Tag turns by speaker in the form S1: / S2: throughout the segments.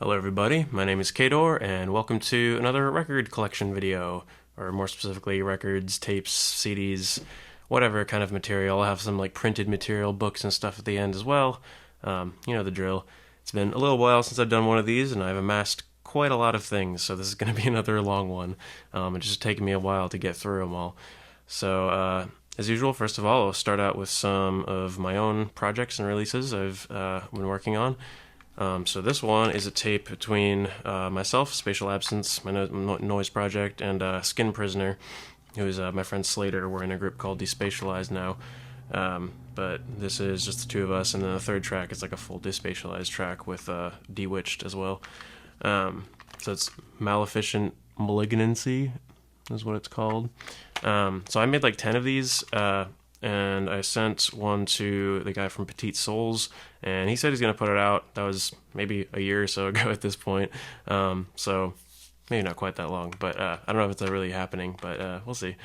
S1: Hello everybody, my name is Kador, and welcome to another record collection video, or more specifically records, tapes, CDs, whatever kind of material. I'll have some like printed material, books and stuff at the end as well. You know the drill. It's been a little while since I've done one of these, and I've amassed quite a lot of things, so this is going to be another long one. It's just taken me a while to get through them all. So, as usual, first of all, I'll start out with some of my own projects and releases I've been working on. So this one is a tape between myself, Spatial Absence, my noise project, and Skin Prisoner, who is my friend Slater. We're in a group called Despatialized now. But this is just the two of us, and then the third track is like a full despatialized track with Bewitched as well. So it's Maleficent Malignancy is what it's called. So I made like 10 of these, and I sent one to the guy from Petite Souls, and he said he's going to put it out. That was maybe a year or so ago at this point, so maybe not quite that long, but I don't know if it's really happening, but we'll see.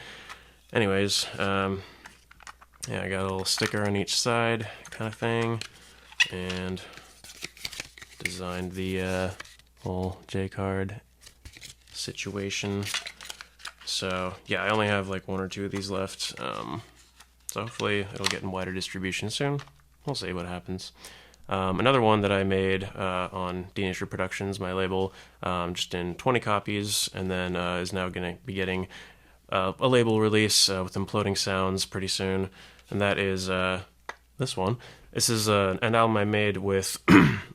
S1: Anyways, yeah, I got a little sticker on each side kind of thing, and designed the whole J-card situation. So yeah, I only have like one or two of these left, so hopefully it'll get in wider distribution soon. We'll see what happens. Another one that I made on D-Nature Productions, my label, just in 20 copies, and then is now going to be getting a label release with Imploding Sounds pretty soon, and that is this one. This is an album I made with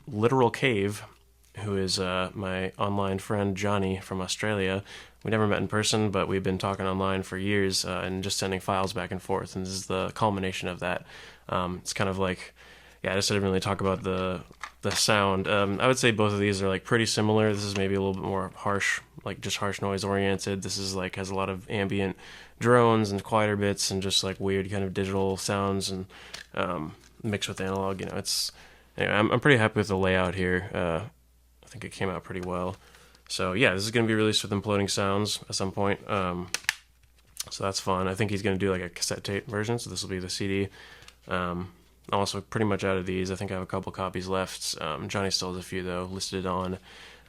S1: Literal Cave, who is my online friend Johnny from Australia. We never met in person, but we've been talking online for years and just sending files back and forth, and this is the culmination of that. It's kind of like, yeah, I just didn't really talk about the sound. I would say both of these are like pretty similar. This is maybe a little bit more harsh, like just harsh noise oriented. This is like has a lot of ambient drones and quieter bits and just like weird kind of digital sounds and mixed with analog. You know, it's anyway, I'm pretty happy with the layout here. I think it came out pretty well. So yeah, this is going to be released with Imploding Sounds at some point. So that's fun. I think he's going to do like a cassette tape version, so this will be the CD. I'm also pretty much out of these. I think I have a couple copies left. Johnny still has a few though, listed on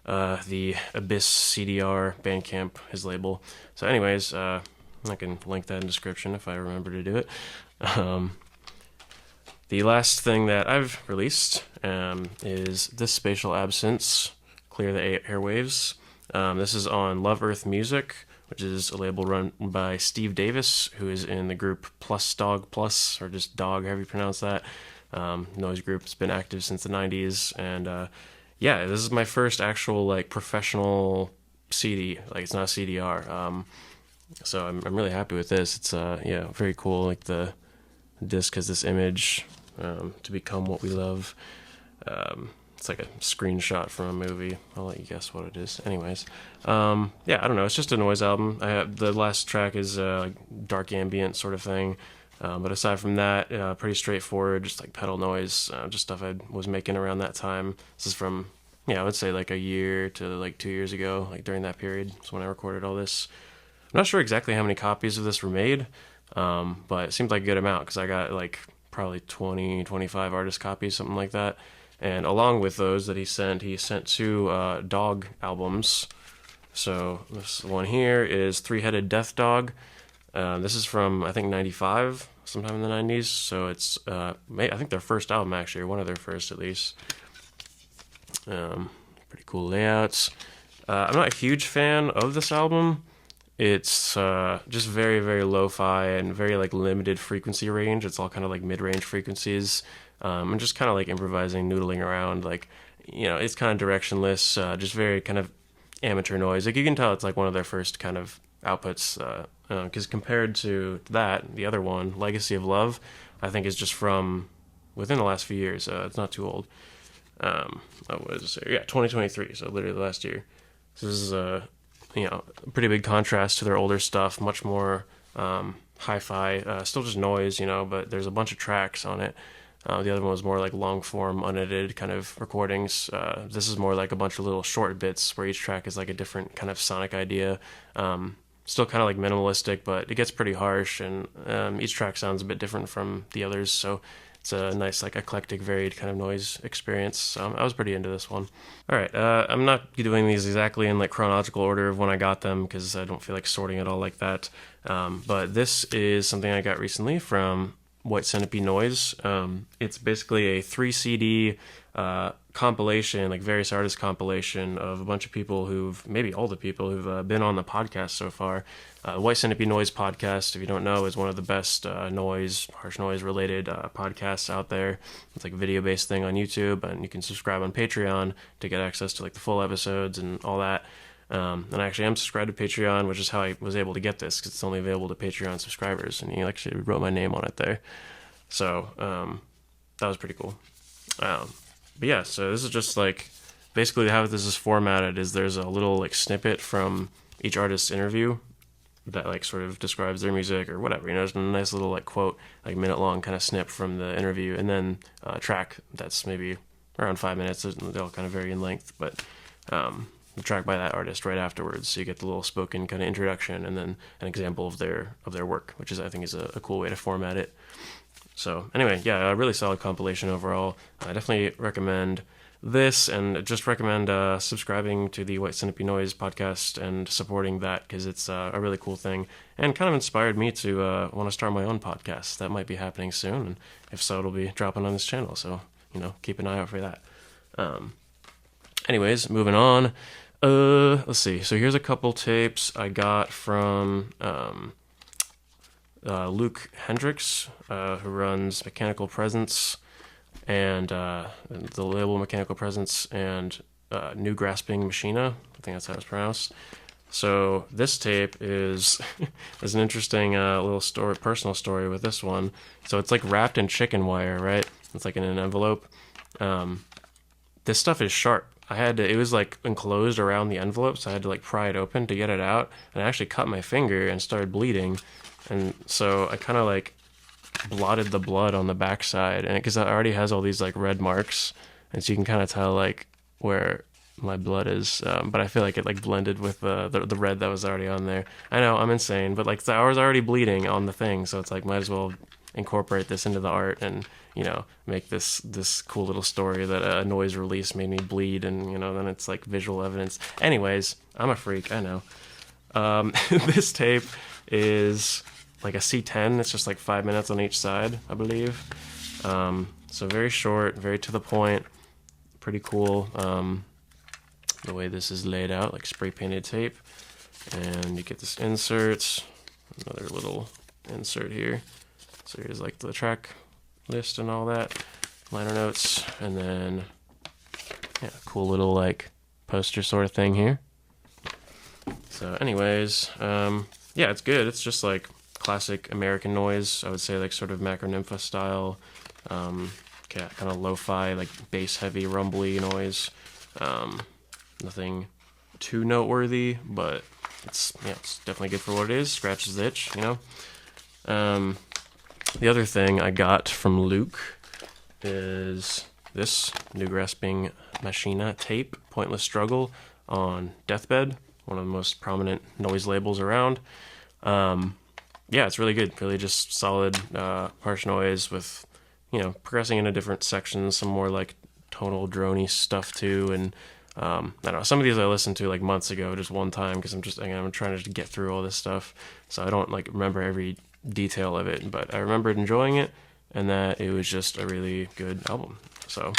S1: the Abyss CDR Bandcamp, his label. So anyways, I can link that in description if I remember to do it. The last thing that I've released is this Spatial Absence, Clear the Airwaves. This is on Love Earth Music, which is a label run by Steve Davis, who is in the group Plus Dog Plus, or just Dog, however you pronounce that. Noise group. It's been active since the 90s, and yeah, this is my first actual like professional CD. Like it's not CDR. So I'm really happy with this. It's yeah, very cool. Like the disc has this image, to become what we love. It's like a screenshot from a movie. I'll let you guess what it is. Anyways, yeah, I don't know. It's just a noise album. The last track is like dark ambient sort of thing. But aside from that, pretty straightforward, just like pedal noise, just stuff I was making around that time. This is from, yeah, I would say like a year to like 2 years ago, like during that period. So when I recorded all this. I'm not sure exactly how many copies of this were made, but it seemed like a good amount because I got like probably 20, 25 artist copies, something like that. And along with those that he sent two dog albums. So this one here is Three-Headed Death Dog. This is from, I think, 95, sometime in the 90s. So it's, I think their first album, actually, or one of their first at least. Pretty cool layouts. I'm not a huge fan of this album. It's just very, very lo-fi and very like limited frequency range. It's all kind of like mid-range frequencies. And just kind of like improvising, noodling around, like, you know, it's kind of directionless, just very kind of amateur noise. Like you can tell it's like one of their first kind of outputs, because compared to that, the other one, Legacy of Love, I think is just from within the last few years. It's not too old. What is it? Yeah, 2023. So literally last year. So this is you know, a pretty big contrast to their older stuff. Much more hi-fi, still just noise, you know, but there's a bunch of tracks on it. The other one was more like long-form, unedited kind of recordings. This is more like a bunch of little short bits where each track is like a different kind of sonic idea. Still kind of like minimalistic, but it gets pretty harsh, and each track sounds a bit different from the others. So it's a nice, like, eclectic, varied kind of noise experience. So I was pretty into this one. All right, I'm not doing these exactly in like chronological order of when I got them because I don't feel like sorting it all like that. But this is something I got recently from White Centipede Noise. It's basically a 3 CD compilation, like various artist compilation of a bunch of people maybe all the people who've been on the podcast so far. White Centipede Noise podcast, if you don't know, is one of the best harsh noise related podcasts out there. It's like a video based thing on YouTube, and you can subscribe on Patreon to get access to like the full episodes and all that. And I actually am subscribed to Patreon, which is how I was able to get this, because it's only available to Patreon subscribers, and he actually wrote my name on it there. So that was pretty cool. But yeah, so this is just like basically how this is formatted is there's a little like snippet from each artist's interview that like sort of describes their music or whatever, there's a nice little like quote, like minute long kind of snip from the interview, and then a track that's maybe around 5 minutes. They all kind of vary in length, but the track by that artist right afterwards, so you get the little spoken kind of introduction and then an example of their work, which is I think is a cool way to format it. So anyway, yeah, a really solid compilation overall. I definitely recommend this, and just recommend subscribing to the White Centipede Noise podcast and supporting that, because it's a really cool thing and kind of inspired me to want to start my own podcast. That might be happening soon, and if so, it'll be dropping on this channel, so keep an eye out for that. Anyways, moving on. Let's see. So here's a couple tapes I got from Luke Hendricks, who runs Mechanical Presence and the label Mechanical Presence and New Grasping Machina. I think that's how it's pronounced. So this tape is an interesting little personal story with this one. So it's like wrapped in chicken wire, right? It's like in an envelope. This stuff is sharp. It was like enclosed around the envelope, so I had to like pry it open to get it out, and I actually cut my finger and started bleeding, and so I kind of like blotted the blood on the backside, and because it already has all these like red marks, and so you can kind of tell like where my blood is, but I feel like it like blended with the red that was already on there. I know, I'm insane, but like I was already bleeding on the thing, so it's like might as well incorporate this into the art and make this cool little story that a noise release made me bleed, and then it's like visual evidence. Anyways, I'm a freak, I know. This tape is like a C10. It's just like 5 minutes on each side, I believe. So very short, very to the point, pretty cool. The way this is laid out, like spray painted tape, and you get this insert, another little insert here. So here's like the track list and all that, liner notes, and then cool little like poster sort of thing here. So anyways, it's good. It's just like classic American noise, I would say, like sort of Macronympha style, kind of lo-fi, like bass heavy rumbly noise. Nothing too noteworthy, but it's definitely good for what it is. Scratches the itch, The other thing I got from Luke is this New Grasping Machina tape, Pointless Struggle, on Deathbed, one of the most prominent noise labels around. It's really good. Really just solid harsh noise with, progressing into different sections, some more like tonal droney stuff too, and I don't know, some of these I listened to like months ago, just one time, because I'm trying to get through all this stuff, so I don't like remember every detail of it, but I remembered enjoying it and that it was just a really good album. So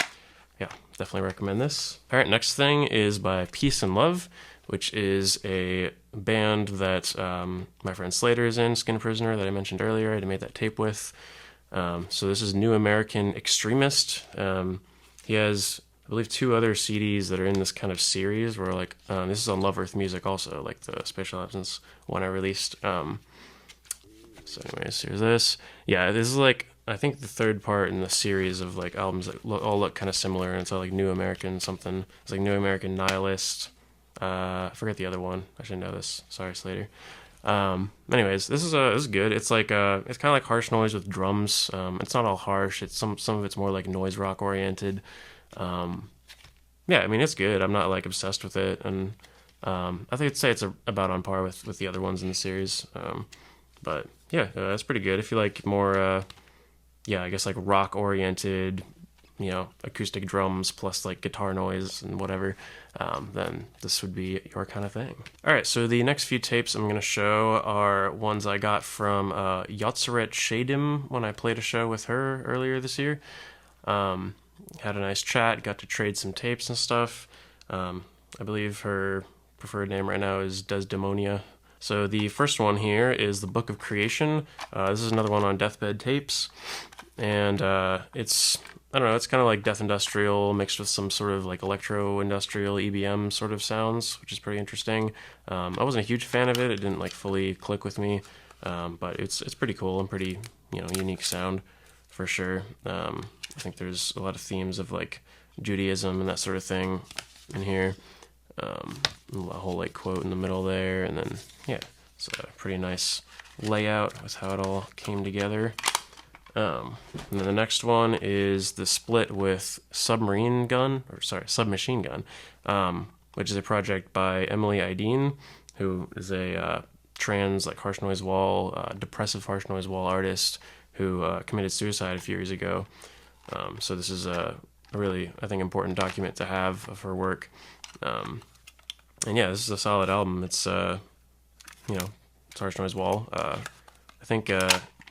S1: definitely recommend this. All right, next thing is by Peace and Love, which is a band that my friend Slater is in, Skin Prisoner, that I mentioned earlier. I had made that tape with. So this is New American Extremist. He has, I believe, 2 other CDs that are in this kind of series where like this is on Love Earth Music also, like the Spatial Absence one I released. So anyways, here's this. Yeah, this is like, I think the third part in the series of like albums that all look kind of similar, and it's all like New American something. It's like New American Nihilist. I forget the other one. I should know this. Sorry, Slater. Anyways, this is good. It's like it's kind of like harsh noise with drums. It's not all harsh. It's some of it's more like noise rock oriented. It's good. I'm not like obsessed with it, and I think I'd say it's about on par with the other ones in the series. But yeah, it's pretty good. If you like more yeah, I guess like rock oriented, you know, acoustic drums plus like guitar noise and whatever, then this would be your kind of thing. All right, so the next few tapes I'm going to show are ones I got from Yotseret Shadim when I played a show with her earlier this year. Had a nice chat, got to trade some tapes and stuff. I believe her preferred name right now is Desdemonia. So the first one here is the Book of Creation. This is another one on Deathbed Tapes, and it's, I don't know, it's kind of like death industrial mixed with some sort of like electro industrial EBM sort of sounds, which is pretty interesting. I wasn't a huge fan of it; it didn't like fully click with me, but it's pretty cool and pretty, you know, unique sound for sure. I think there's a lot of themes of like Judaism and that sort of thing in here. A whole like quote in the middle there, and then yeah, it's a pretty nice layout with how it all came together. And then the next one is the split with Submachine Gun, which is a project by Emily Ideen, who is a trans like harsh noise wall, depressive harsh noise wall artist who committed suicide a few years ago. So this is a really, I think, important document to have of her work. And yeah, this is a solid album. It's you know, it's harsh noise wall. I think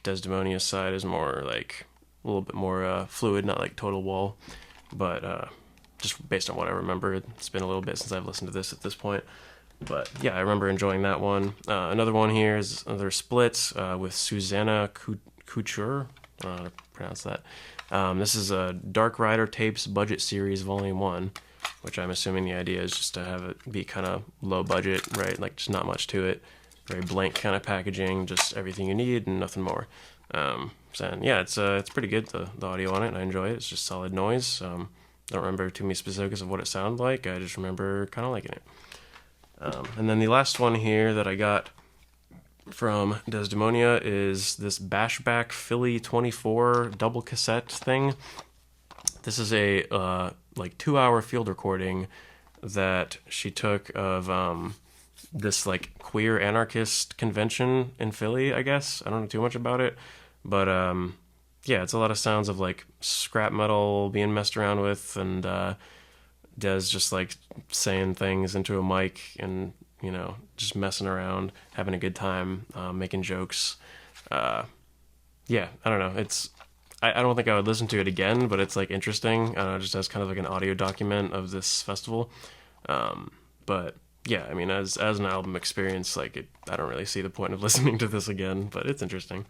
S1: Desdemonia's side is more like a little bit more fluid, not like total wall, but just based on what I remember, it's been a little bit since I've listened to this at this point. But yeah, I remember enjoying that one. Another one here is another split with Susanna Couture. I don't know how to pronounce that. This is a Dark Rider Tapes Budget Series Volume 1, which I'm assuming the idea is just to have it be kind of low budget, right? Like just not much to it. Very blank kind of packaging, just everything you need and nothing more. So yeah, it's pretty good, the audio on it, and I enjoy it. It's just solid noise. Don't remember too many specifics of what it sounded like. I just remember kind of liking it. And then the last one here that I got from Desdemonia is this Bashback Philly 24 double cassette thing. This is a like 2-hour field recording that she took of this like queer anarchist convention in Philly, I guess. I don't know too much about it, but yeah, it's a lot of sounds of like scrap metal being messed around with, and Des just like saying things into a mic and, you know, just messing around, having a good time, making jokes. Yeah, I don't know. I don't think I would listen to it again, but it's like interesting. Just as kind of like an audio document of this festival. But yeah, I mean, as an album experience, like I don't really see the point of listening to this again, but it's interesting.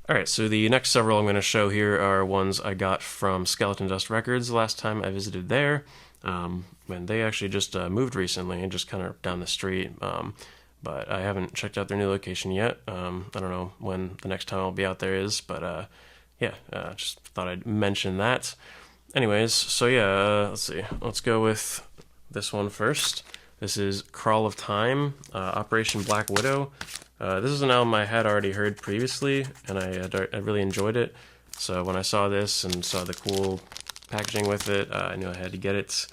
S1: All right, so the next several I'm going to show here are ones I got from Skeleton Dust Records the last time I visited there. And they actually just moved recently and just kind of down the street. But I haven't checked out their new location yet. I don't know when the next time I'll be out there is, but yeah, just thought I'd mention that. Anyways, so yeah, let's see. Let's go with this one first. This is Crawl of Time, Operation Black Widow. This is an album I had already heard previously, and I really enjoyed it. So when I saw this and saw the cool packaging with it, I knew I had to get it.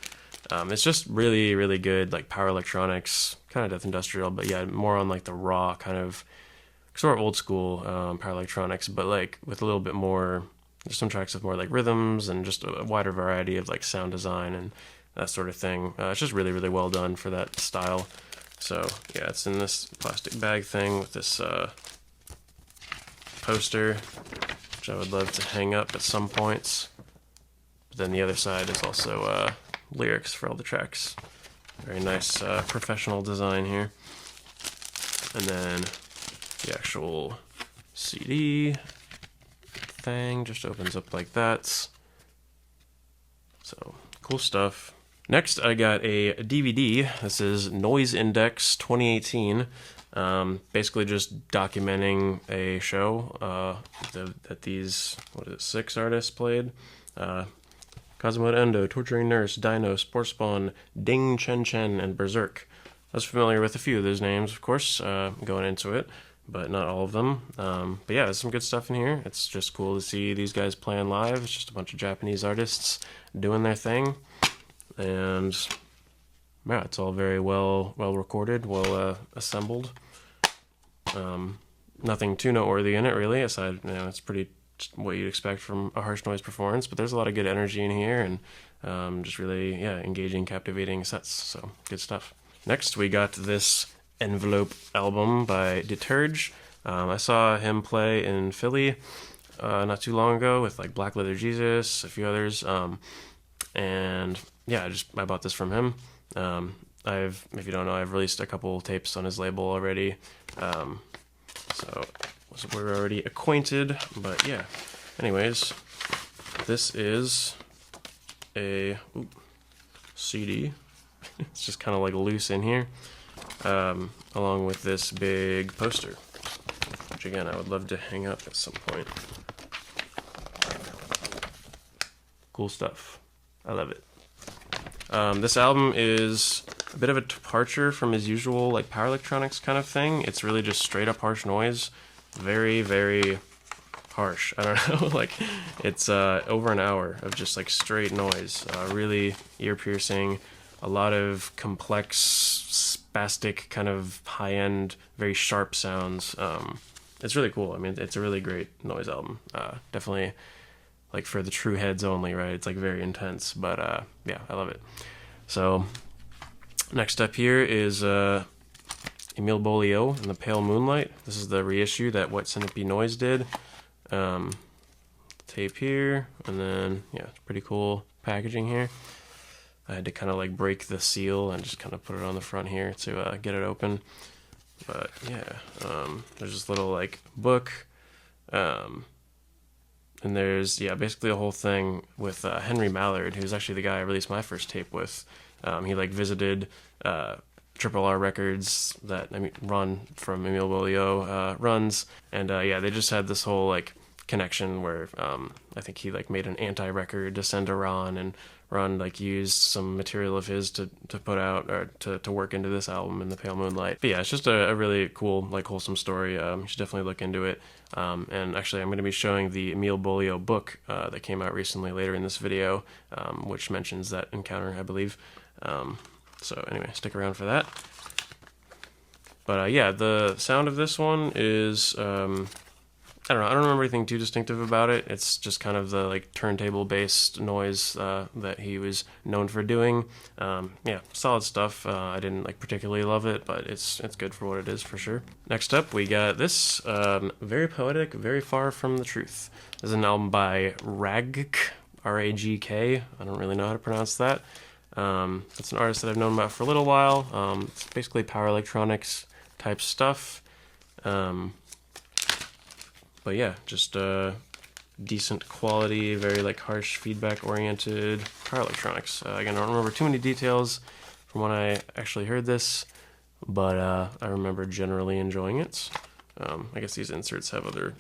S1: It's just really, really good, like power electronics, kind of death industrial, but yeah, more on like the raw kind of sort of old school power electronics, but like with a little bit more, there's some tracks with more like rhythms and just a wider variety of like sound design and that sort of thing. It's just really, really well done for that style. So yeah, it's in this plastic bag thing with this poster, which I would love to hang up at some points. But then the other side is also lyrics for all the tracks. Very nice professional design here. And then the actual CD thing just opens up like that. So cool stuff. Next, I got a DVD. This is Noise Index 2018. Basically just documenting a show that these, 6 artists played. Cosmo Endo, Torturing Nurse, Dino, Sporspawn, Ding Chen Chen, and Berserk. I was familiar with a few of those names, of course, going into it, but not all of them. But yeah, there's some good stuff in here. It's just cool to see these guys playing live. It's just a bunch of Japanese artists doing their thing. And yeah, it's all very well recorded, well assembled. Nothing too noteworthy in it, really, aside, it's pretty just what you'd expect from a harsh noise performance, but there's a lot of good energy in here, and just really, yeah, engaging, captivating sets. So good stuff. Next, we got this Envelope album by Deterge. I saw him play in Philly not too long ago with like Black Leather Jesus, a few others, and yeah, I bought this from him. If you don't know, I've released a couple tapes on his label already, so we're already acquainted. But yeah, anyways, this is a CD. It's just kind of like loose in here, along with this big poster, which again I would love to hang up at some point. Cool stuff. I love it. This album is a bit of a departure from his usual like power electronics kind of thing. It's really just straight up harsh noise. Very, very harsh. I don't know, like it's over an hour of just like straight noise. Really ear piercing. A lot of complex, spastic, kind of high-end, very sharp sounds. It's really cool. I mean, it's a really great noise album. Definitely, like for the true heads only, right? It's like very intense, but yeah, I love it. So, next up here is Emile Bolio and the Pale Moonlight. This is the reissue that White Centipede Noise did. Tape here, and then yeah, it's pretty cool packaging here. I had to kind of like break the seal and just kind of put it on the front here to get it open. But yeah, there's this little like book, and there's basically a whole thing with Henry Mallard, who's actually the guy I released my first tape with. He like visited Triple R Records that Ron from Emile Bolio runs, and yeah, they just had this whole like connection where I think he like made an anti-record to send to Ron, and Ron like used some material of his to put out or to work into this album in the Pale Moonlight. But yeah, it's just a really cool, like wholesome story. You should definitely look into it. And actually, I'm going to be showing the Emile Bolio book that came out recently later in this video, which mentions that encounter, I believe. So anyway, stick around for that. But yeah, the sound of this one is I don't know. I don't remember anything too distinctive about it. It's just kind of the like turntable-based noise that he was known for doing. Yeah, solid stuff. I didn't like particularly love it, but it's good for what it is for sure. Next up, we got this very poetic, very far from the truth. This is an album by Ragk, R-A-G-K. I don't really know how to pronounce that. It's an artist that I've known about for a little while. It's basically power electronics type stuff. But yeah, just decent quality, very like harsh feedback oriented power electronics. Again, I don't remember too many details from when I actually heard this, but I remember generally enjoying it. I guess these inserts have other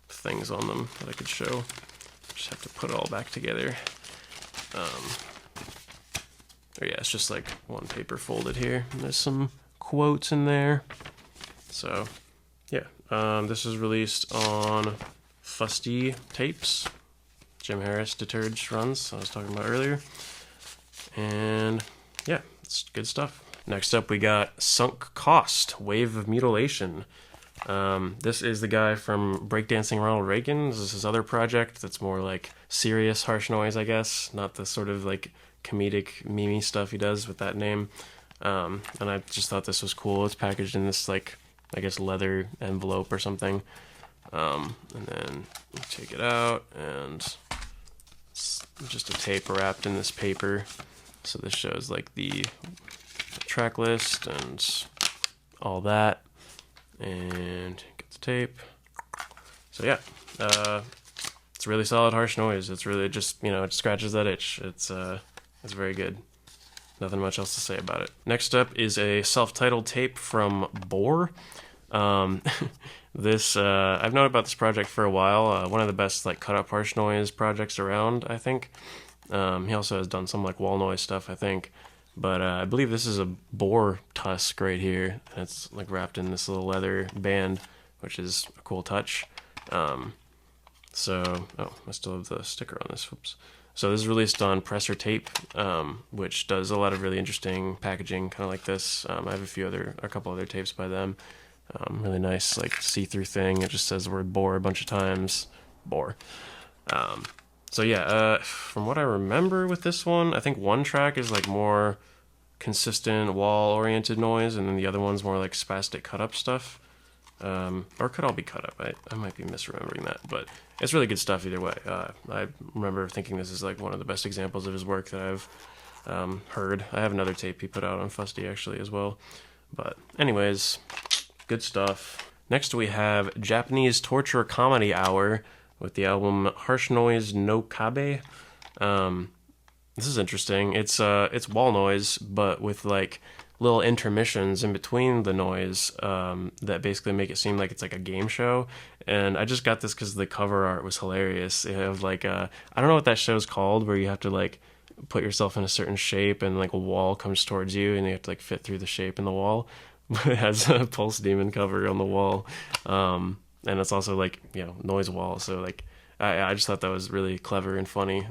S1: things on them that I could show. Just have to put it all back together. Yeah, it's just like one paper folded here. And there's some quotes in there. So yeah, this was released on Fusty Tapes. Jim Harris Deterge runs, I was talking about earlier. And yeah, it's good stuff. Next up, we got Sunk Cost, Wave of Mutilation. This is the guy from Breakdancing Ronald Reagan. This is his other project that's more like serious harsh noise, I guess, not the sort of like comedic meme stuff he does with that name. And I just thought this was cool. It's packaged in this like, I guess, leather envelope or something. And then you take it out, and it's just a tape wrapped in this paper. So this shows like the track list and all that. And get the tape. So yeah, it's really solid harsh noise. It's really just, it scratches that itch. It's very good. Nothing much else to say about it. Next up is a self-titled tape from Bohr. This I've known about this project for a while. One of the best like cut up harsh noise projects around, I think. He also has done some like wall noise stuff, I think. But I believe this is a boar tusk right here. And it's like wrapped in this little leather band, which is a cool touch. I still have the sticker on this. Whoops. So this is released on Presser Tape, which does a lot of really interesting packaging, kind of like this. I have a couple other tapes by them. Really nice, like see-through thing. It just says the word "bore" a bunch of times. bore. So yeah, from what I remember with this one, I think one track is like more consistent wall-oriented noise, and then the other one's more like spastic cut-up stuff. Or could all be cut up. I might be misremembering that, but it's really good stuff either way. I remember thinking this is like one of the best examples of his work that I've heard. I have another tape he put out on Fusty actually as well. But anyways, good stuff. Next we have Japanese Torture Comedy Hour with the album Harsh Noise no Kabe. This is interesting. It's wall noise, but with like little intermissions in between the noise that basically make it seem like it's like a game show. And I just got this because the cover art was hilarious. It have like I don't know what that show's called, where you have to like put yourself in a certain shape and like a wall comes towards you and you have to like fit through the shape in the wall. But it has a Pulse Demon cover on the wall, and it's also like, you know, noise wall. So like I just thought that was really clever and funny.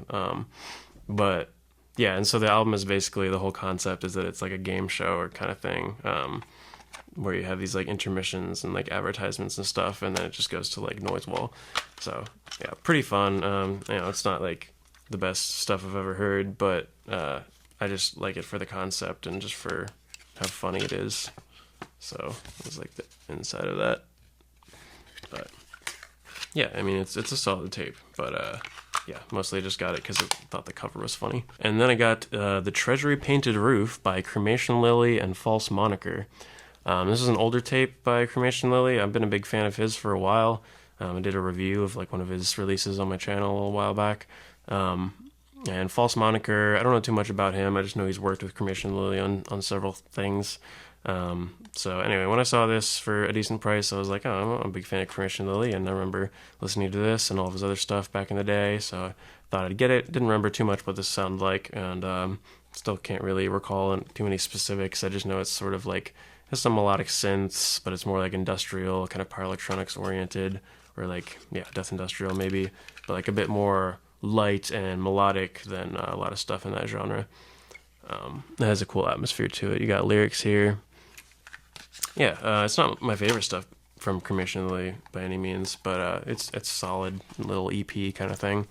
S1: But yeah, and so the album is basically, the whole concept is that it's like a game show or kind of thing, where you have these like intermissions and like advertisements and stuff, and then it just goes to like noise wall. So yeah, pretty fun. You know, it's not like the best stuff I've ever heard, but I just like it for the concept and just for how funny it is. So it's like the inside of that. But yeah, I mean, it's a solid tape, but yeah, mostly I just got it because I thought the cover was funny. And then I got The Treasury Painted Roof by Cremation Lily and False Moniker. This is an older tape by Cremation Lily. I've been a big fan of his for a while. I did a review of like one of his releases on my channel a while back. And False Moniker, I don't know too much about him. I just know he's worked with Cremation Lily on several things. So anyway, when I saw this for a decent price, I was like, oh, I'm a big fan of Cremation Lily, and I remember listening to this and all of his other stuff back in the day, so I thought I'd get it. Didn't remember too much what this sounded like, and still can't really recall too many specifics. I just know it's sort of like, has some melodic synths, but it's more like industrial, kind of power electronics oriented, or like, yeah, death industrial maybe, but like a bit more light and melodic than a lot of stuff in that genre. It has a cool atmosphere to it. You got lyrics here. Yeah, it's not my favorite stuff from Cremation Lily by any means, but it's solid little EP kind of thing.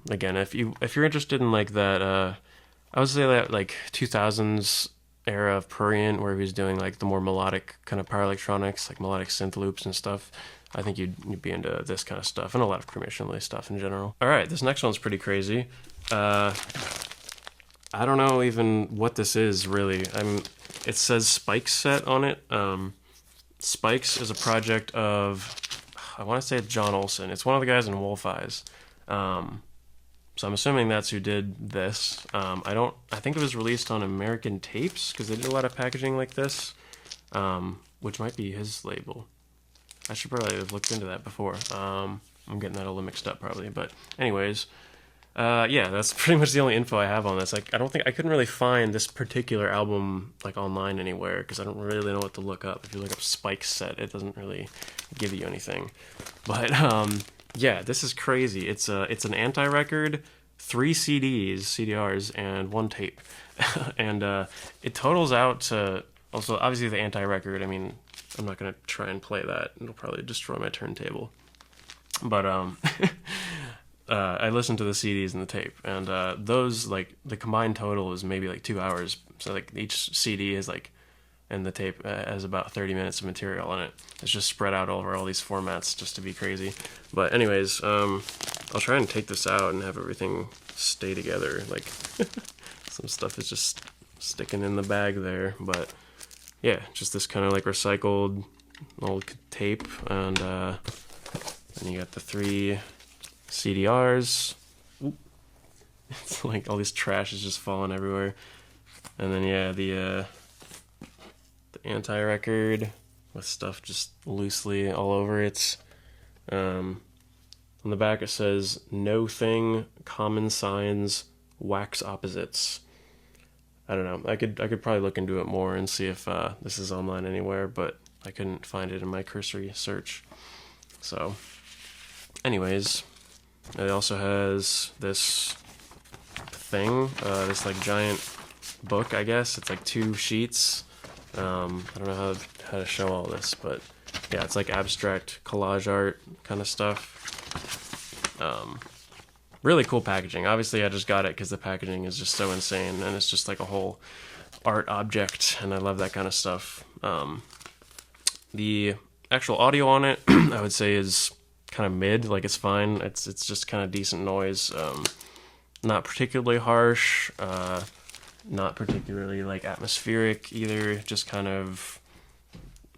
S1: Again, if you're interested in like that, I would say that like 2000s era of Prurient, where he was doing like the more melodic kind of power electronics, like melodic synth loops and stuff, I think you'd be into this kind of stuff and a lot of Cremation Lily stuff in general. All right, this next one's pretty crazy. I don't know even what this is really. It says Spikes Set on it. Spikes is a project of, I want to say it's John Olson. It's one of the guys in Wolf Eyes. So I'm assuming that's who did this. I think it was released on American Tapes, because they did a lot of packaging like this, which might be his label. I should probably have looked into that before. I'm getting that a little mixed up probably, but anyways, yeah, that's pretty much the only info I have on this. Like, I couldn't really find this particular album like online anywhere, because I don't really know what to look up. If you look up Spikes Set, it doesn't really give you anything. But yeah, this is crazy. It's an anti-record, 3 CDRs, and 1 tape, and it totals out to, also obviously the anti-record. I mean, I'm not gonna try and play that; it'll probably destroy my turntable. But I listened to the CDs and the tape, and those, like, the combined total is maybe like 2 hours. So like each CD is like, and the tape has about 30 minutes of material on it. It's just spread out over all these formats just to be crazy. But anyways, I'll try and take this out and have everything stay together. Like, some stuff is just sticking in the bag there, but yeah, just this kind of like recycled old tape, and then you got the 3 CDRs. Oop. It's like all this trash is just falling everywhere. And then yeah, the anti-record with stuff just loosely all over it. On the back it says "No Thing, Common Signs, Wax Opposites." I don't know. I could probably look into it more and see if this is online anywhere, but I couldn't find it in my cursory search. So, anyways, it also has this thing, this like giant book, I guess. It's like 2 sheets. I don't know how to show all this, but yeah, it's like abstract collage art kind of stuff. Really cool packaging. Obviously, I just got it because the packaging is just so insane, and it's just like a whole art object, and I love that kind of stuff. The actual audio on it, I would say, is kind of mid. Like, it's fine. It's just kind of decent noise. Not particularly harsh. Not particularly like atmospheric either. Just kind of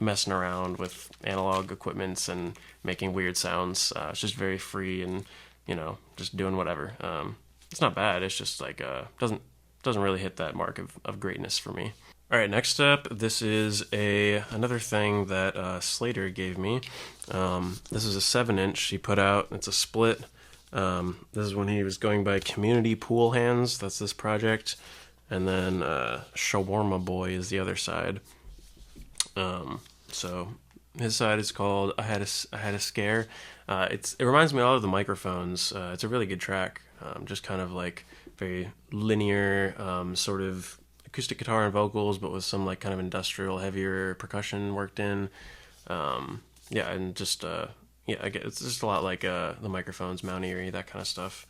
S1: messing around with analog equipments and making weird sounds. It's just very free and, just doing whatever. It's not bad. It's just like doesn't really hit that mark of greatness for me. All right, next up, this is another thing that Slater gave me. This is a 7-inch he put out. It's a split. This is when he was going by Community Pool Hands. That's this project. And then Shawarma Boy is the other side. So his side is called I Had a Scare. It reminds me a lot of the Microphones. It's a really good track. Just kind of like very linear, sort of acoustic guitar and vocals, but with some like kind of industrial, heavier percussion worked in. And just I get it's just a lot like the Microphones, Mount Erie, that kind of stuff.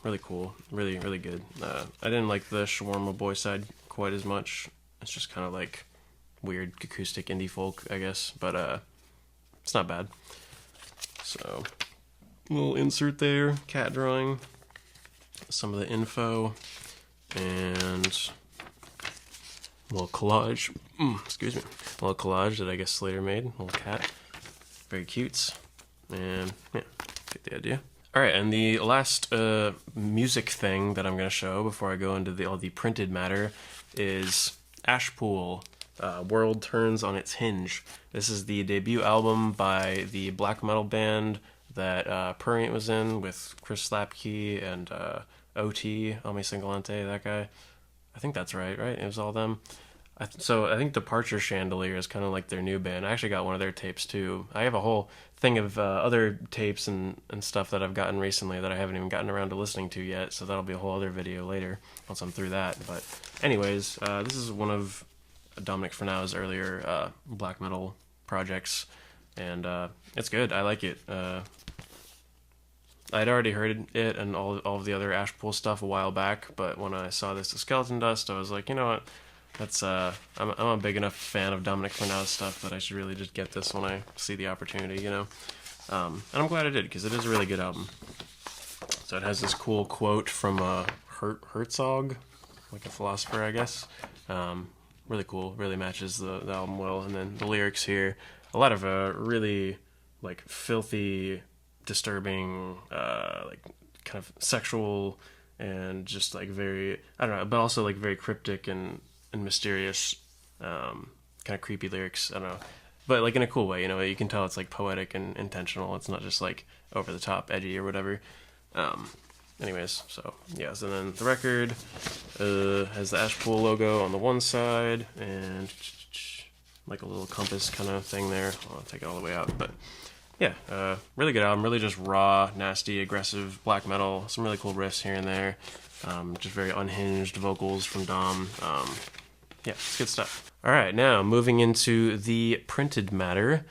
S1: Really cool, really really good. I didn't like the Shawarma Boy side quite as much. It's just kind of like weird acoustic indie folk, I guess, but it's not bad. So, little insert there, cat drawing, some of the info, and a little collage. Excuse me, a little collage that I guess Slater made. A little cat, very cute, and yeah, get the idea. All right, and the last music thing that I'm going to show before I go into all the printed matter is Ashpool. World Turns on Its Hinge. This is the debut album by the black metal band that Prurient was in with Chris Slapkey and OT, Ami Singolante, that guy. I think that's right? It was all them. So I think Departure Chandelier is kind of like their new band. I actually got one of their tapes too. I have a whole thing of other tapes and stuff that I've gotten recently that I haven't even gotten around to listening to yet, so that'll be a whole other video later once I'm through that. But anyways, this is one of Dominic Furnau's earlier black metal projects, and it's good. I like it. I'd already heard it and all of the other Ashpool stuff a while back, but when I saw this, The Skeleton Dust, I was like, you know what? That's I'm a big enough fan of Dominic Furnau's stuff that I should really just get this when I see the opportunity, And I'm glad I did, because it is a really good album. So it has this cool quote from Herzog, like a philosopher, I guess. Really cool, really matches the album well. And then the lyrics here, a lot of really like filthy, disturbing, like kind of sexual and just like very, I don't know, but also like very cryptic and mysterious, kind of creepy lyrics. I don't know, but like in a cool way, you can tell it's like poetic and intentional. It's not just like over the top, edgy or whatever. Anyways, so yeah, so then the record has the Ashpool logo on the one side and like a little compass kind of thing there. I'll take it all the way out, but yeah, really good album, really just raw, nasty, aggressive black metal, some really cool riffs here and there, just very unhinged vocals from Dom. Yeah, it's good stuff. All right, now moving into the printed matter,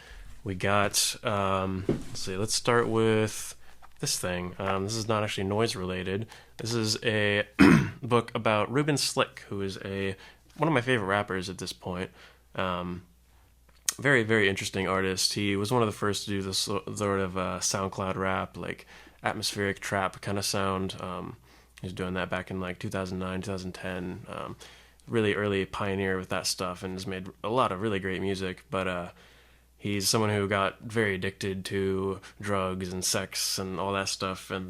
S1: we got, let's start with this thing. This is not actually noise related. This is a book about Ruben Slick, who is one of my favorite rappers at this point. Very, very interesting artist. He was one of the first to do this sort of SoundCloud rap, like atmospheric trap kind of sound. He was doing that back in like 2009, 2010. Really early pioneer with that stuff and has made a lot of really great music, but he's someone who got very addicted to drugs and sex and all that stuff, and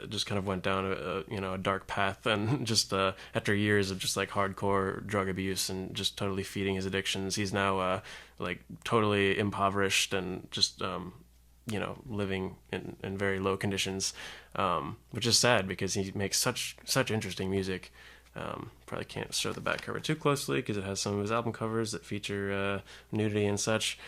S1: just kind of went down a dark path. And just after years of just like hardcore drug abuse and just totally feeding his addictions, he's now like totally impoverished and just living in very low conditions, which is sad because he makes such interesting music. Probably can't show the back cover too closely because it has some of his album covers that feature nudity and such.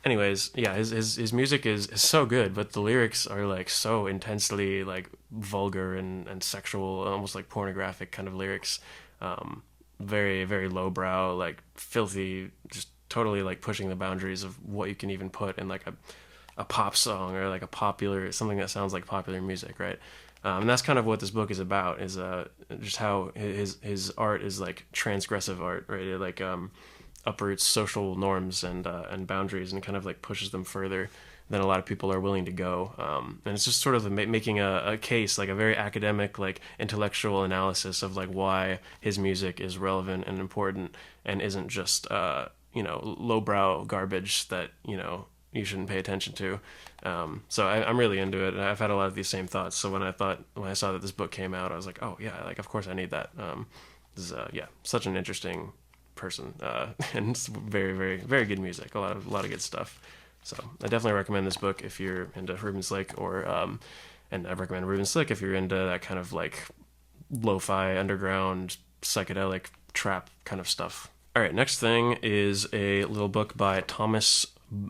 S1: Anyways, yeah, his music is so good, but the lyrics are like so intensely like vulgar and sexual, almost like pornographic kind of lyrics. Very, very lowbrow, like filthy, just totally like pushing the boundaries of what you can even put in like a pop song or like a popular something that sounds like popular music, right? And that's kind of what this book is about, is just how his art is like transgressive art, right? It like uproots social norms and boundaries and kind of like pushes them further than a lot of people are willing to go. And it's just sort of making a case, like a very academic, like intellectual analysis of like why his music is relevant and important and isn't just lowbrow garbage that you shouldn't pay attention to. So I'm really into it, and I've had a lot of these same thoughts. So when I saw that this book came out, I was like, oh yeah, like of course I need that. This is such an interesting person, and it's very, very, very good music. A lot of good stuff. So I definitely recommend this book if you're into Ruben Slick, and I recommend Ruben Slick if you're into that kind of like lo-fi underground psychedelic trap kind of stuff. All right, next thing is a little book by Thomas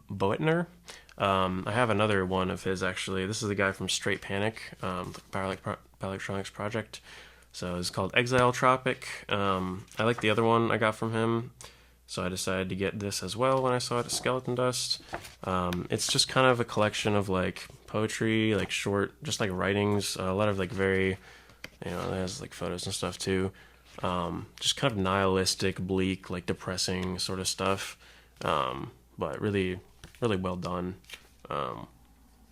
S1: Boetner. I have another one of his, actually. This is the guy from Straight Panic, Power Electronics Project. So it's called Exile Tropic. I like the other one I got from him, so I decided to get this as well when I saw it at Skeleton Dust. It's just kind of a collection of like poetry, like short, just like writings, a lot of like very, it has like photos and stuff too. Just kind of nihilistic, bleak, like depressing sort of stuff. But really, really well done.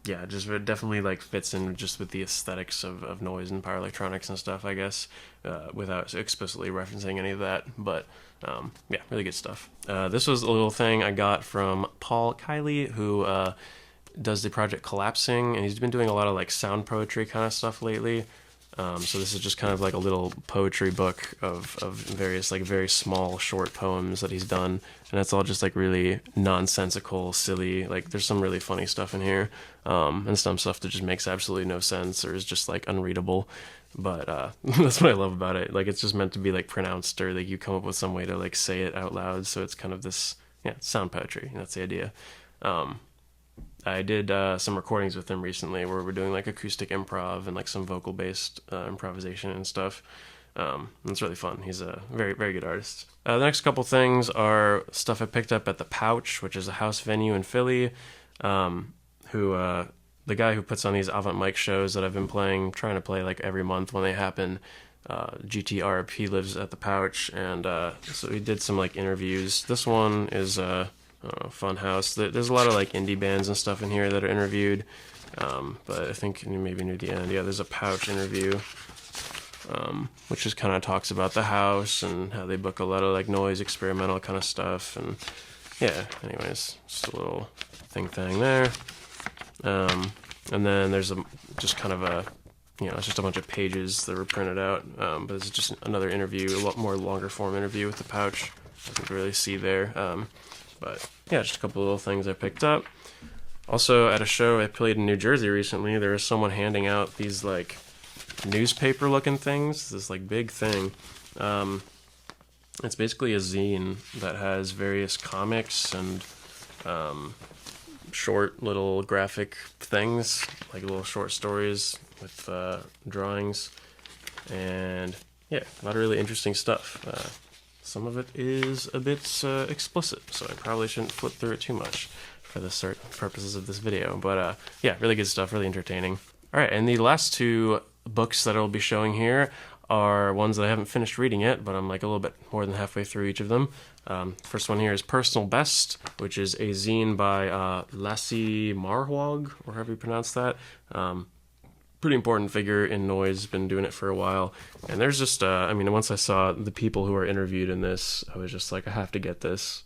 S1: Just definitely like fits in just with the aesthetics of noise and power electronics and stuff, I guess, without explicitly referencing any of that. But really good stuff. This was a little thing I got from Paul Kiley, who does the project Collapsing, and he's been doing a lot of like sound poetry kind of stuff lately. So this is just kind of like a little poetry book of various like very small short poems that he's done, and it's all just like really nonsensical, silly. Like there's some really funny stuff in here, and some stuff that just makes absolutely no sense or is just like unreadable. But that's what I love about it. Like it's just meant to be like pronounced, or like you come up with some way to like say it out loud. So it's kind of this sound poetry. That's the idea. I did some recordings with him recently where we're doing like acoustic improv and like some vocal based improvisation and stuff. It's really fun. He's a very, very good artist. The next couple things are stuff I picked up at The Pouch, which is a house venue in Philly. The guy who puts on these Avant Mic shows that I've been trying to play like every month when they happen, GTRP, he lives at The Pouch, and so we did some like interviews. This one is fun house. There's a lot of like indie bands and stuff in here that are interviewed, but I think maybe near the end, there's a Pouch interview, which just kind of talks about the house and how they book a lot of like noise experimental kind of stuff, and anyways, just a little thing there. And then there's just kind of it's just a bunch of pages that were printed out, but it's just another interview, a lot more longer form interview with The Pouch. I can really see there. But just a couple of little things I picked up. Also, at a show I played in New Jersey recently, there was someone handing out these like newspaper-looking things. This like big thing. It's basically a zine that has various comics and short little graphic things, like little short stories with drawings, and a lot of really interesting stuff. Some of it is a bit explicit, so I probably shouldn't flip through it too much for the certain purposes of this video. But really good stuff, really entertaining. All right, and the last two books that I'll be showing here are ones that I haven't finished reading yet, but I'm like a little bit more than halfway through each of them. First one here is Personal Best, which is a zine by Lassie Marwag, or however you pronounce that. Pretty important figure in noise, been doing it for a while. And there's just, once I saw the people who are interviewed in this, I was just like, I have to get this.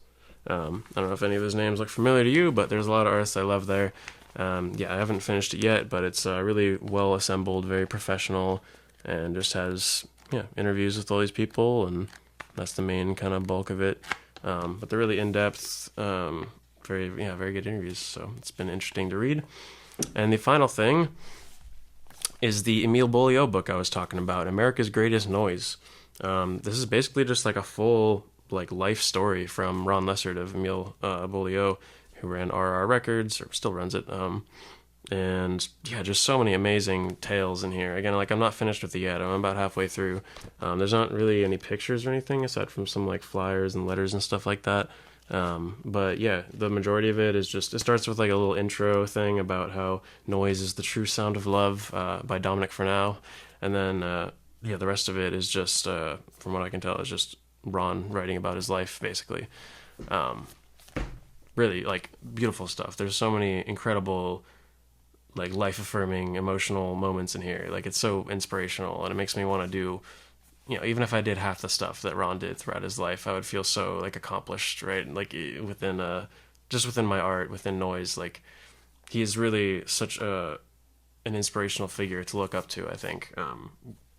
S1: I don't know if any of those names look familiar to you, but there's a lot of artists I love there. I haven't finished it yet, but it's really well assembled, very professional, and just has interviews with all these people, and that's the main kind of bulk of it. But they're really in-depth, very good interviews, so it's been interesting to read. And the final thing is the Emile Beaulieu book I was talking about, America's Greatest Noise. This is basically just like a full like life story from Ron Lessard of Emile Beaulieu, who ran RR Records, or still runs it. And just so many amazing tales in here. Again, like I'm not finished with it yet. I'm about halfway through. There's not really any pictures or anything aside from some like flyers and letters and stuff like that. But yeah, the majority of it is just, it starts with like a little intro thing about how noise is the true sound of love, by Dominic Furnau. And then, yeah, the rest of it is just, from what I can tell, is just Ron writing about his life, basically. Um, Really, like, beautiful stuff. There's so many incredible, like, life affirming, emotional moments in here. Like, it's so inspirational, and it makes me want to do, even if I did half the stuff that Ron did throughout his life, I would feel so like accomplished, right? Like within just within my art, within noise, like he is really such an inspirational figure to look up to. I think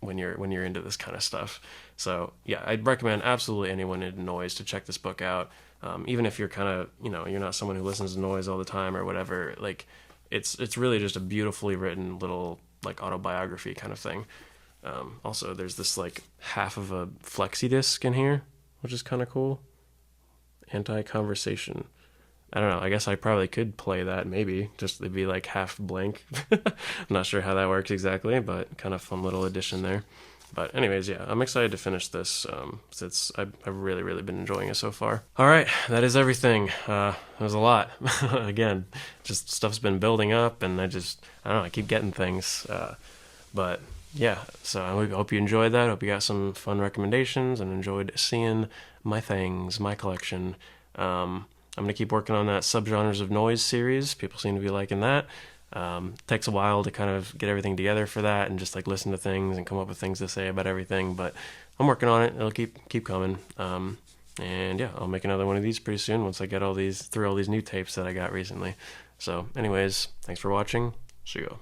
S1: when you're into this kind of stuff. So yeah, I'd recommend absolutely anyone into noise to check this book out. Even if you're kind of you're not someone who listens to noise all the time or whatever. Like it's really just a beautifully written little like autobiography kind of thing. Also, there's this like half of a flexi disc in here, which is kind of cool. Anti-conversation. I don't know. I guess I probably could play that maybe. Just it'd be like half blank. I'm not sure how that works exactly, but kind of fun little addition there. But anyways, yeah, I'm excited to finish this since I've really, really been enjoying it so far. All right, that is everything. It was a lot. Again, just stuff's been building up, and I don't know, I keep getting things. But yeah, so I hope you enjoyed that. Hope you got some fun recommendations and enjoyed seeing my things, my collection. I'm going to keep working on that subgenres of noise series. People seem to be liking that. Takes a while to kind of get everything together for that and just like listen to things and come up with things to say about everything. But I'm working on it. It'll keep coming. And yeah, I'll make another one of these pretty soon once I get through all these new tapes that I got recently. So anyways, thanks for watching. See you.